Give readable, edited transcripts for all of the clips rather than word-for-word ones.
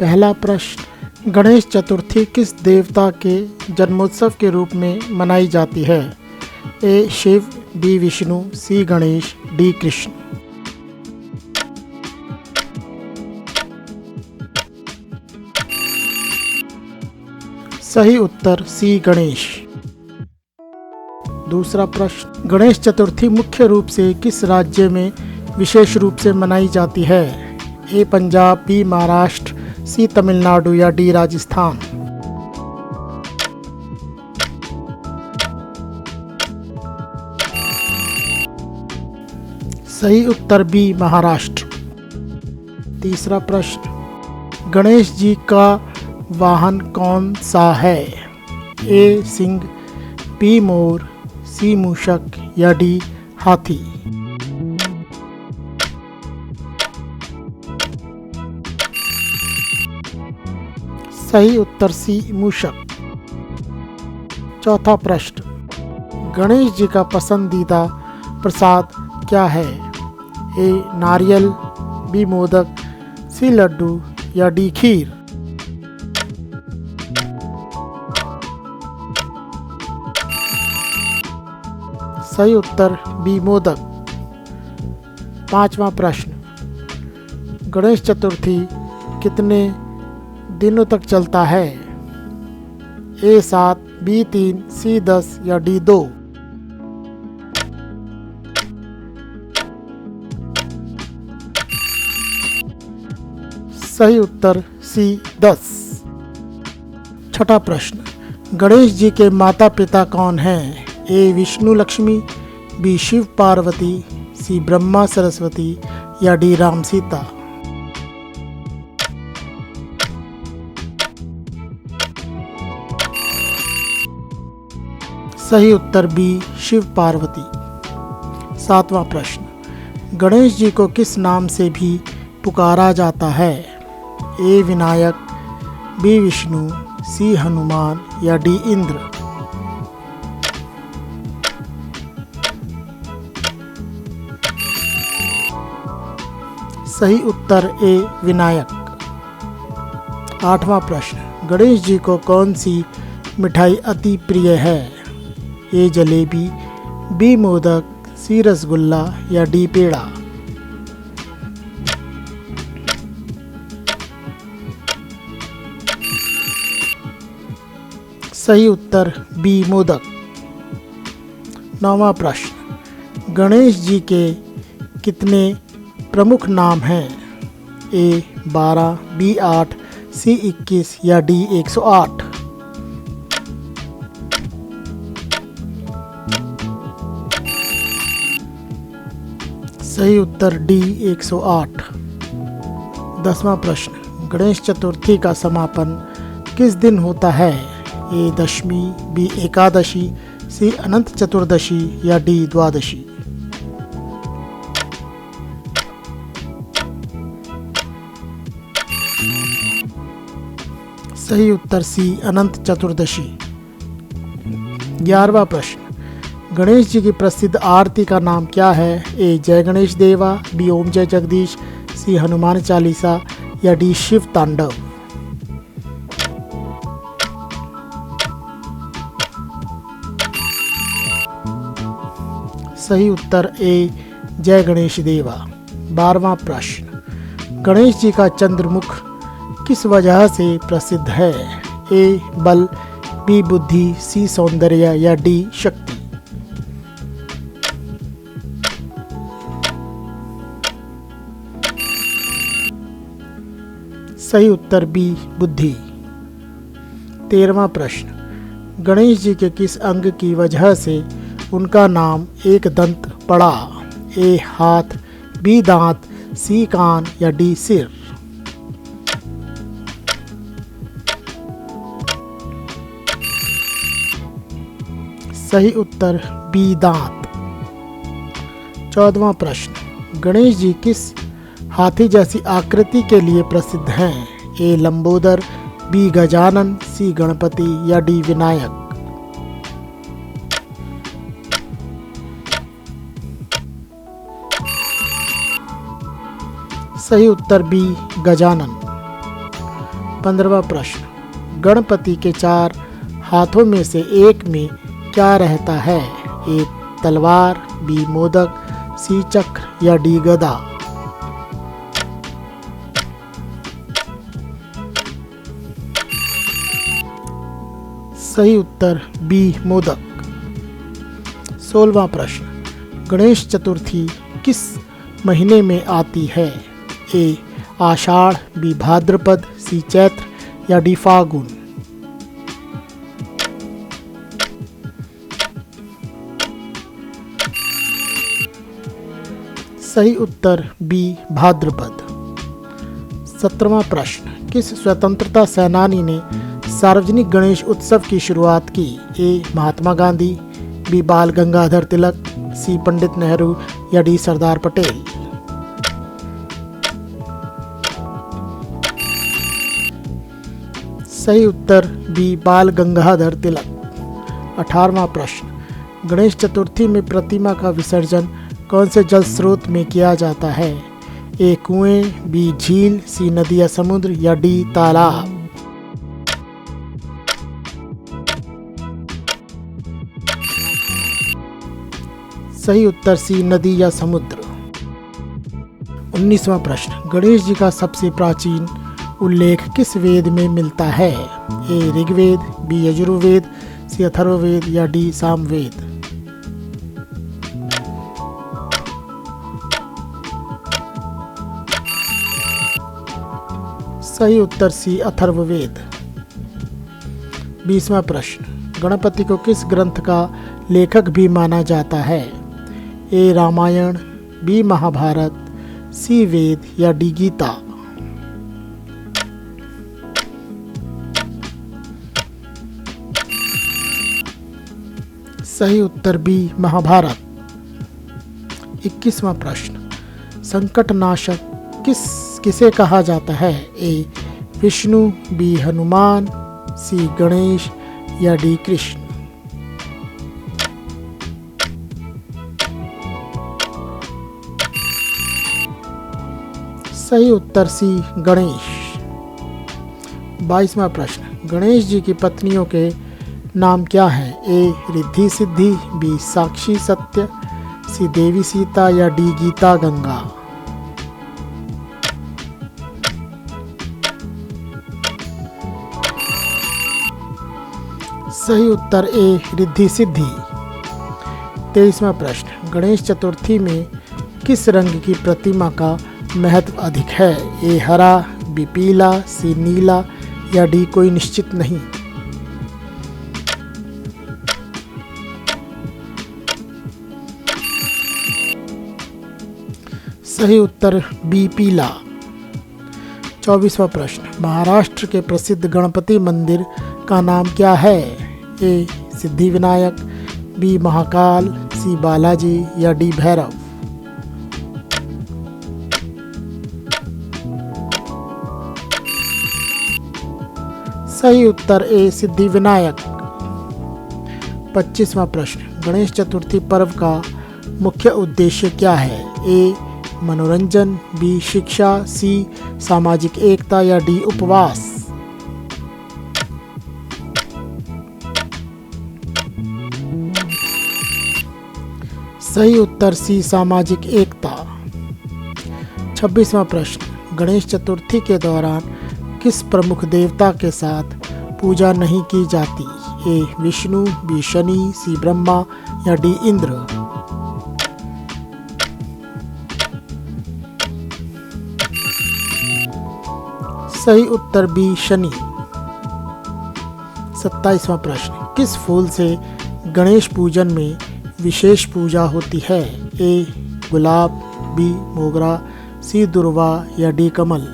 पहला प्रश्न, गणेश चतुर्थी किस देवता के जन्मोत्सव के रूप में मनाई जाती है? ए शिव, बी विष्णु, सी गणेश, डी कृष्ण। सही उत्तर सी गणेश। दूसरा प्रश्न, गणेश चतुर्थी मुख्य रूप से किस राज्य में विशेष रूप से मनाई जाती है? ए पंजाब, बी महाराष्ट्र, सी तमिलनाडु या डी राजस्थान। सही उत्तर बी महाराष्ट्र। तीसरा प्रश्न, गणेश जी का वाहन कौन सा है? ए सिंह, बी मोर, सी मूषक या डी हाथी। सही उत्तर सी मूषक। चौथा प्रश्न, गणेश जी का पसंदीदा प्रसाद क्या है? ए नारियल, बी मोदक, सी लड्डू या डी खीर। सही उत्तर बी मोदक। पांचवा प्रश्न, गणेश चतुर्थी कितने दिनों तक चलता है? ए 7, बी 3, सी 10 या डी 2। सही उत्तर सी 10। छठा प्रश्न, गणेश जी के माता पिता कौन हैं? ए विष्णु लक्ष्मी, बी शिव पार्वती, सी ब्रह्मा सरस्वती या डी राम सीता। सही उत्तर बी शिव पार्वती। सातवां प्रश्न, गणेश जी को किस नाम से भी पुकारा जाता है? ए विनायक, बी विष्णु, सी हनुमान या डी इंद्र। सही उत्तर ए विनायक। आठवां प्रश्न, गणेश जी को कौन सी मिठाई अति प्रिय है? ए जलेबी, बी मोदक, सी रसगुल्ला या डी पेड़ा। सही उत्तर बी मोदक। नौवां प्रश्न, गणेश जी के कितने प्रमुख नाम हैं? ए 12, बी 8, सी 21 या डी 108। सही उत्तर डी 108। 10वां प्रश्न, गणेश चतुर्थी का समापन किस दिन होता है? ए दशमी, बी एकादशी, सी अनंत चतुर्दशी या डी द्वादशी। सही उत्तर सी अनंत चतुर्दशी। 11वां प्रश्न, गणेश जी की प्रसिद्ध आरती का नाम क्या है? ए जय गणेश देवा, बी ओम जय जगदीश, सी हनुमान चालीसा या डी शिव तांडव। सही उत्तर ए जय गणेश देवा। 12वां प्रश्न, गणेश जी का चंद्रमुख किस वजह से प्रसिद्ध है? ए बल, बी बुद्धि, सी सौंदर्य या डी शक्ति। सही उत्तर बी बुद्धि। 13वां प्रश्न, गणेश जी के किस अंग की वजह से उनका नाम एक दंत पड़ा? ए हाथ, बी दांत, सी कान या डी सिर। सही उत्तर बी दांत। 14वां प्रश्न, गणेश जी किस हाथी जैसी आकृति के लिए प्रसिद्ध हैं? ए लंबोदर, बी गजानन, सी गणपति या डी विनायक। सही उत्तर बी गजानन। 15वां प्रश्न, गणपति के 4 हाथों में से एक में क्या रहता है? ए तलवार, बी मोदक, सी चक्र या डी गदा। सही उत्तर बी मोदक। 16वां प्रश्न, गणेश चतुर्थी किस महीने में आती है? ए आषाढ़, बी भाद्रपद, सी चैत्र या डी फागुन। सही उत्तर बी भाद्रपद। 17वां प्रश्न, किस स्वतंत्रता सेनानी ने सार्वजनिक गणेश उत्सव की शुरुआत की? ए महात्मा गांधी, बी बाल गंगाधर तिलक, सी पंडित नेहरू या डी सरदार पटेल। सही उत्तर बी बाल गंगाधर तिलक। 18वां प्रश्न, गणेश चतुर्थी में प्रतिमा का विसर्जन कौन से जल स्रोत में किया जाता है? ए कुएं, बी झील, सी नदी या समुद्र या डी तालाब। सही उत्तर सी नदी या समुद्र। 19वां प्रश्न, गणेश जी का सबसे प्राचीन उल्लेख किस वेद में मिलता है? ए ऋग्वेद, बी यजुर्वेद, सी अथर्ववेद या डी सामवेद। सही उत्तर सी अथर्ववेद। 20वां प्रश्न, गणपति को किस ग्रंथ का लेखक भी माना जाता है? ए रामायण, बी महाभारत, सी वेद या डी गीता। सही उत्तर बी महाभारत। 21वां प्रश्न, संकटनाशक किसे कहा जाता है? ए विष्णु, बी हनुमान, सी गणेश या डी कृष्ण। सही उत्तर सी गणेश। 22वां प्रश्न, गणेश जी की पत्नियों के नाम क्या हैं? ए रिद्धि सिद्धि, बी साक्षी सत्य, सी देवी सीता या डी गीता गंगा। सही उत्तर ए रिद्धि सिद्धि। 23वां प्रश्न, गणेश चतुर्थी में किस रंग की प्रतिमा का महत्व अधिक है? ए हरा, बी पीला, सी नीला या डी कोई निश्चित नहीं। सही उत्तर बी पीला। 24वां प्रश्न, महाराष्ट्र के प्रसिद्ध गणपति मंदिर का नाम क्या है? ए सिद्धि विनायक, बी महाकाल, सी बालाजी या डी भैरव। सही उत्तर ए सिद्धि विनायक। 25वां प्रश्न, गणेश चतुर्थी पर्व का मुख्य उद्देश्य क्या है? ए मनोरंजन, बी शिक्षा, सी सामाजिक एकता या डी उपवास। सही उत्तर सी सामाजिक एकता। 26वां प्रश्न, गणेश चतुर्थी के दौरान किस प्रमुख देवता के साथ पूजा नहीं की जाती? ए विष्णु, बी शनि, सी ब्रह्मा या डी इंद्र। सही उत्तर बी शनि। 27वां प्रश्न, किस फूल से गणेश पूजन में विशेष पूजा होती है? ए गुलाब, बी मोगरा, सी दुर्वा या डी कमल।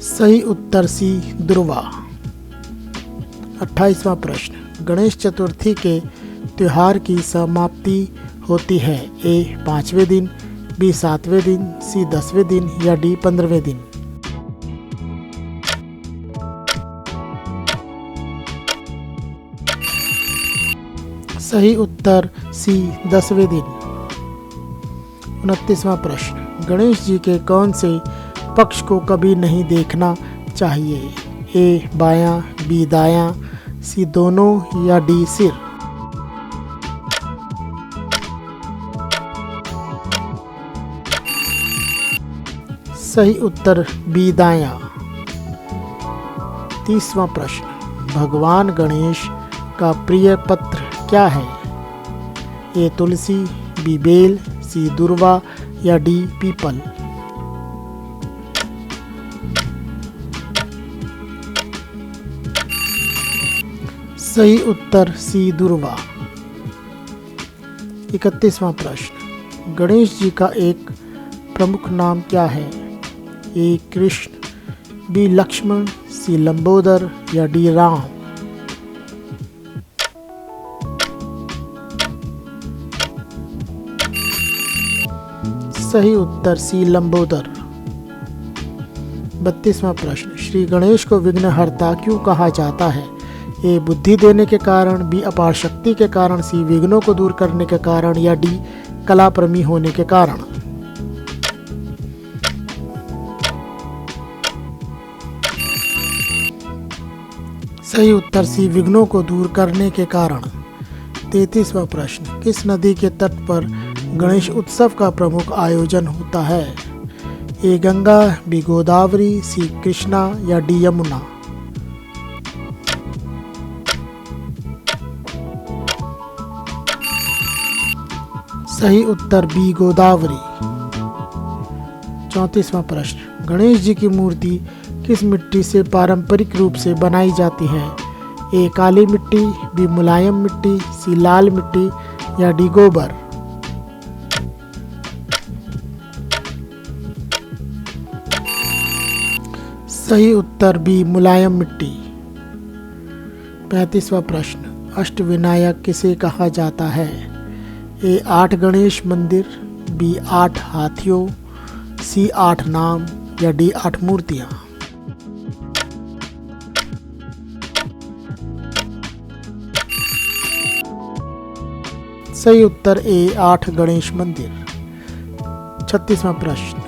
सही उत्तर सी दुर्वा। 28वां प्रश्न, गणेश चतुर्थी के त्योहार की समाप्ति होती है? ए 5वें दिन, बी 7वें दिन, सी 10वें दिन या डी 15वें दिन। सही उत्तर सी 10वें दिन। 29वां प्रश्न, गणेश जी के कौन से पक्ष को कभी नहीं देखना चाहिए? ए बायां, बी दायां, सी दोनों या डी सिर? सही उत्तर बी दायां। 30वां प्रश्न, भगवान गणेश का प्रिय पत्र क्या है? ए तुलसी, बी बेल, सी दुर्वा या डी पीपल? सही उत्तर सी दुर्वा। 31वां प्रश्न, गणेश जी का एक प्रमुख नाम क्या है? ए कृष्ण, बी लक्ष्मण, सी लंबोदर या डी राम? सही उत्तर सी लंबोदर। 32वां प्रश्न, श्री गणेश को विघ्नहर्ता क्यों कहा जाता है? ए बुद्धि देने के कारण, बी अपार शक्ति के कारण, सी विघ्नों को दूर करने के कारण या डी कलाप्रेमी होने के कारण? सही उत्तर सी विघ्नों को दूर करने के कारण। 33वां प्रश्न, किस नदी के तट पर गणेश उत्सव का प्रमुख आयोजन होता है? ए गंगा, बी गोदावरी, सी कृष्णा या डी यमुना? सही उत्तर बी गोदावरी। 34वां प्रश्न, गणेश जी की मूर्ति किस मिट्टी से पारंपरिक रूप से बनाई जाती है? ए काली मिट्टी, बी मुलायम मिट्टी, सी लाल मिट्टी या डी गोबर? सही उत्तर बी मुलायम मिट्टी। 35वां प्रश्न, अष्टविनायक किसे कहा जाता है? ए 8 गणेश मंदिर, बी 8 हाथियों, सी 8 नाम या डी 8 मूर्तियां? सही उत्तर ए 8 गणेश मंदिर। 36वां प्रश्न,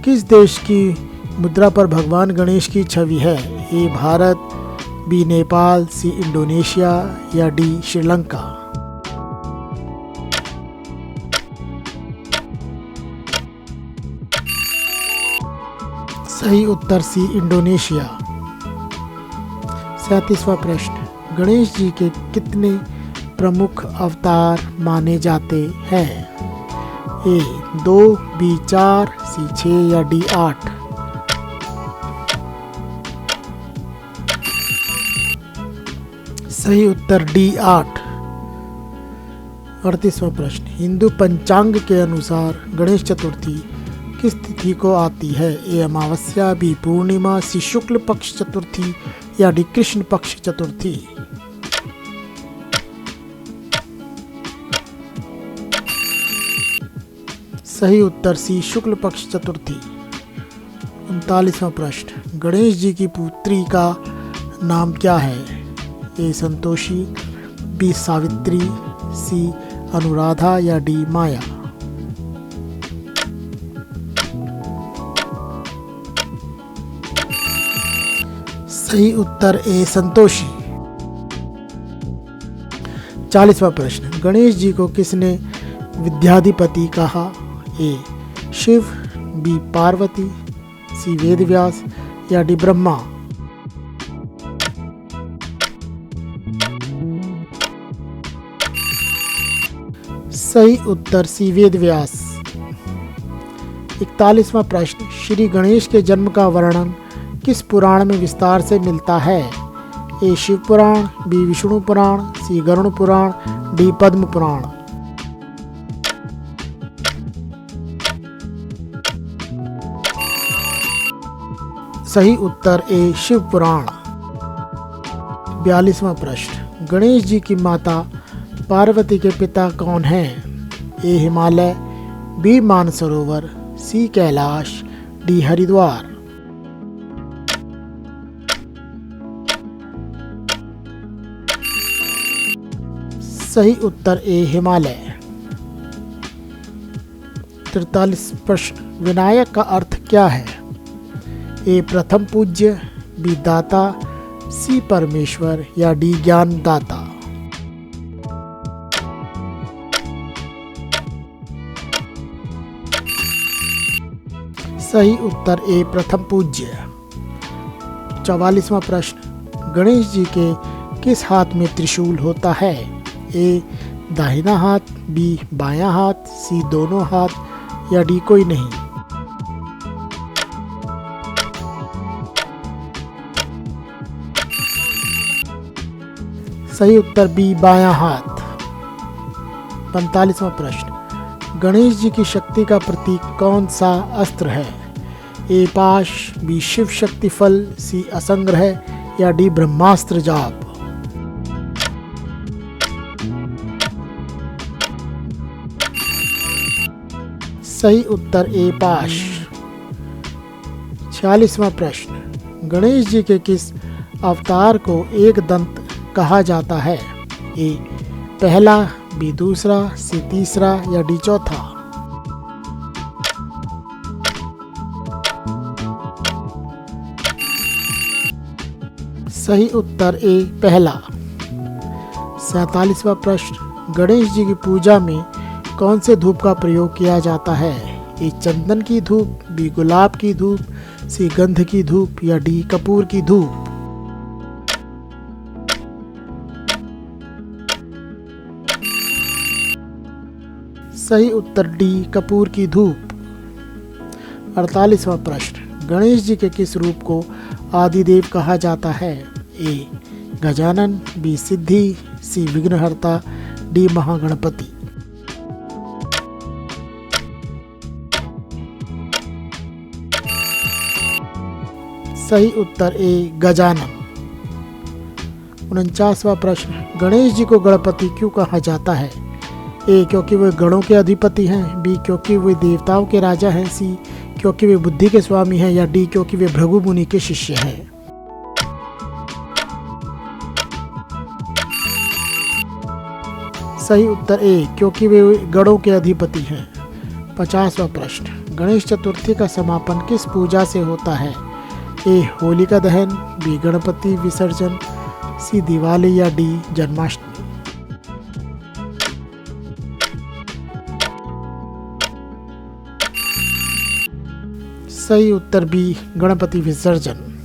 किस देश की मुद्रा पर भगवान गणेश की छवि है? A Bharat, B Nepal, C Indonesia या डी श्रीलंका? सही उत्तर सी इंडोनेशिया। 37वां प्रश्न, गणेश जी के कितने प्रमुख अवतार माने जाते हैं? ए 2, बी 4, सी 6 या डी 8? सही उत्तर डी 8। 38वां प्रश्न, हिंदू पंचांग के अनुसार गणेश चतुर्थी किस तिथि को आती है? ए अमावस्या, बी पूर्णिमा, सी शुक्ल पक्ष चतुर्थी या डी कृष्ण पक्ष चतुर्थी? सही उत्तर सी शुक्ल पक्ष चतुर्थी। 39वां प्रश्न, गणेश जी की पुत्री का नाम क्या है? ए संतोषी, बी सावित्री, सी अनुराधा या डी माया? सही उत्तर ए संतोषी। 40वां प्रश्न, गणेश जी को किसने विद्याधिपति कहा? ए शिव, बी पार्वती, सी वेदव्यास या डी ब्रह्मा? सही उत्तर सी वेदव्यास। 41वां प्रश्न, श्री गणेश के जन्म का वर्णन किस पुराण में विस्तार से मिलता है? ए शिव पुराण, बी विष्णु पुराण, सी गरुड़ पुराण, डी पद्म पुराण? सही उत्तर ए शिव पुराण। 42वां प्रश्न, गणेश जी की माता पार्वती के पिता कौन हैं? ए हिमालय, बी मानसरोवर, सी कैलाश, डी हरिद्वार? सही उत्तर ए हिमालय। 43 प्रश्न, विनायक का अर्थ क्या है? ए प्रथम पूज्य, बी दाता, सी परमेश्वर या डी ज्ञान दाता। सही उत्तर ए प्रथम पूज्य। 44वां प्रश्न, गणेश जी के किस हाथ में त्रिशूल होता है? ए दाहिना हाथ, बी बायां हाथ, सी दोनों हाथ या डी कोई नहीं। सही उत्तर बी बायां हाथ। 45वां प्रश्न, गणेश जी की शक्ति का प्रतीक कौन सा अस्त्र है? ए पाश, बी शिव शक्ति फल, सी असंग्रह या डी ब्रह्मास्त्र जाप। सही उत्तर ए पाश। 46वां प्रश्न, गणेश जी के किस अवतार को एक दंत कहा जाता है? ए पहला, बी दूसरा, सी तीसरा या डी चौथा। सही उत्तर ए पहला। 47वां प्रश्न, गणेश जी की पूजा में कौन से धूप का प्रयोग किया जाता है? ए चंदन की धूप, बी गुलाब की धूप, सी गंध की धूप या डी कपूर की धूप। सही उत्तर डी कपूर की धूप। 48वां प्रश्न, गणेश जी के किस रूप को आदिदेव कहा जाता है? ए गजानन, बी सिद्धि, सी विघ्नहर्ता, डी महागणपति। सही उत्तर ए गजानन। 49वां प्रश्न, गणेश जी को गणपति क्यों कहा जाता है? ए क्योंकि वे गणों के अधिपति हैं, बी क्योंकि वे देवताओं के राजा हैं, सी क्योंकि वे बुद्धि के स्वामी हैं या डी क्योंकि वे भृगु मुनि के शिष्य हैं। सही उत्तर ए क्योंकि वे गणों के अधिपति हैं। 50वां प्रश्न, गणेश चतुर्थी का समापन किस पूजा से होता है? ए होलिका दहन, बी गणपति विसर्जन, सी दिवाली या डी जन्माष्टमी। सही उत्तर बी गणपति विसर्जन।